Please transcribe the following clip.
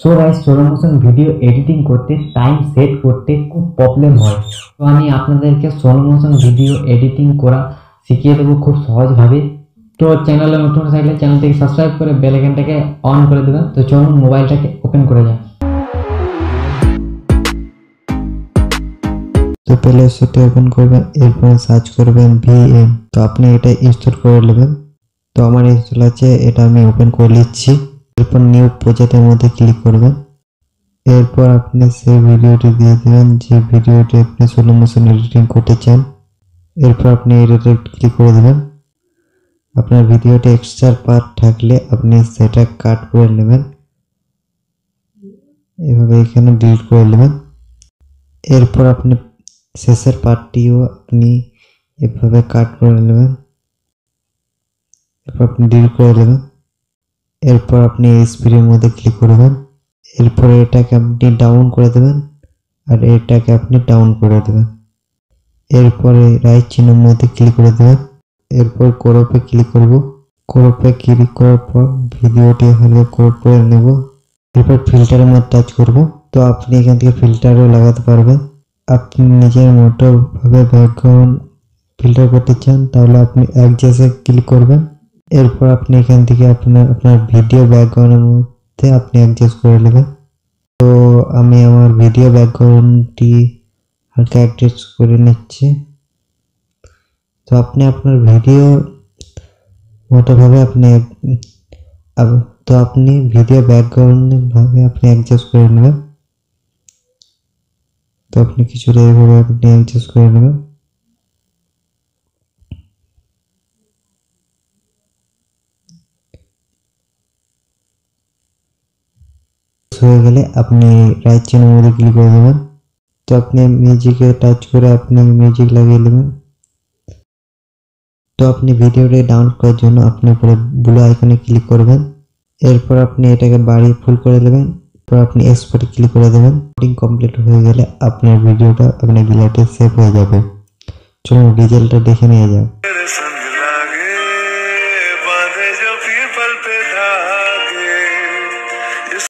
So guys, slow motion video editing করতে time set করতে খুব প্রবলেম হয়। তো আমি আপনাদেরকে স্লো মোশন ভিডিও এডিটিং করা শিখিয়ে দেবো খুব সহজভাবে। তো চ্যানেলে নতুন থাকলে চ্যানেলটিকে সাবস্ক্রাইব করে বেল আইকনটাকে অন করে দেবেন। তো চলুন মোবাইলটাকে ওপেন করে যান। তো প্লে স্টোরটি ওপেন করবেন, এরপর সার্চ করবেন ভিএম। তো আপনি এটা ইনস্টল করে নেবেন। তো আমার ইনস্টল আছে, এটা আমি ওপেন করে নিচ্ছি। এরপর নিউ প্রজেক্টের মধ্যে ক্লিক করবেন। এরপর আপনি সেই ভিডিওটি দিয়ে দেবেন যে ভিডিওটি আপনি স্লো মোশন এডিটিং করতে চান। এরপর আপনি এডিটে ক্লিক করে দেবেন। আপনার ভিডিওতে এক্সট্রা পার্ট থাকলে আপনি সেটা কাট করে নেবেন, এভাবে এখানে ডিলিট করে নেবেন। এরপর আপনি শেষের পার্টটিও আপনি এভাবে কাট করে নেবেন, এরপর আপনি ডিলিট করে দেবেন। এরপর আপনি স্পিডের মধ্যে ক্লিক করবেন। এরপর এটাকে আপনি ডাউন করে দেবেন আর এটাকে আপনি ডাউন করে দেবেন। এরপরে রাইট চিহ্নের মধ্যে ক্লিক করে দেবেন। এরপর ক্রপে ক্লিক করব। ক্রপে ক্লিক করার পর ভিডিওটি হালকা ক্রপ করে নেব। এরপর ফিল্টারের মধ্যে টাচ করব। তো আপনি এখান থেকে ফিল্টারও লাগাতে পারবেন। আপনি নিজের মতো ভাবে ব্যাকগ্রাউন্ড ফিল্টার করতে চান তাহলে আপনি অ্যাডজাস্টে ক্লিক করবেন। এরপর আপনি এখান থেকে আপনার ভিডিও ব্যাকগ্রাউন্ডের মধ্যে আপনি অ্যাডজাস্ট করে নেবেন। তো আমি আমার ভিডিও ব্যাকগ্রাউন্ডটি হালকা অ্যাডজাস্ট করে নিচ্ছি। তো আপনি আপনার ভিডিও মতোভাবে আপনি ভিডিও ব্যাকগ্রাউন্ড ভাবে আপনি অ্যাডজাস্ট করে নেবেন। তো আপনি কিছুটা এইভাবে আপনি অ্যাডজাস্ট করে নেবেন। হয়ে গেলে আপনি রাইট চিহ্নের মধ্যে ক্লিক করে দেবেন। তো আপনি মিউজিকে টাচ করে আপনি মিউজিক লাগিয়ে নেবেন। তো আপনি ভিডিওটি ডাউনলোড করার জন্য আপনি উপরে ব্লু আইকনে ক্লিক করবেন। এরপর আপনি এটাকে বাড়িয়ে ফুল করে দেবেন। এরপর আপনি এক্সপোর্টে ক্লিক করে দেবেন। রেকর্ডিং কমপ্লিট হয়ে গেলে আপনার ভিডিওটা আপনার গ্যালারিতে সেভ হয়ে যাবে। চলুন রেজাল্টটা দেখে নিয়ে যাও।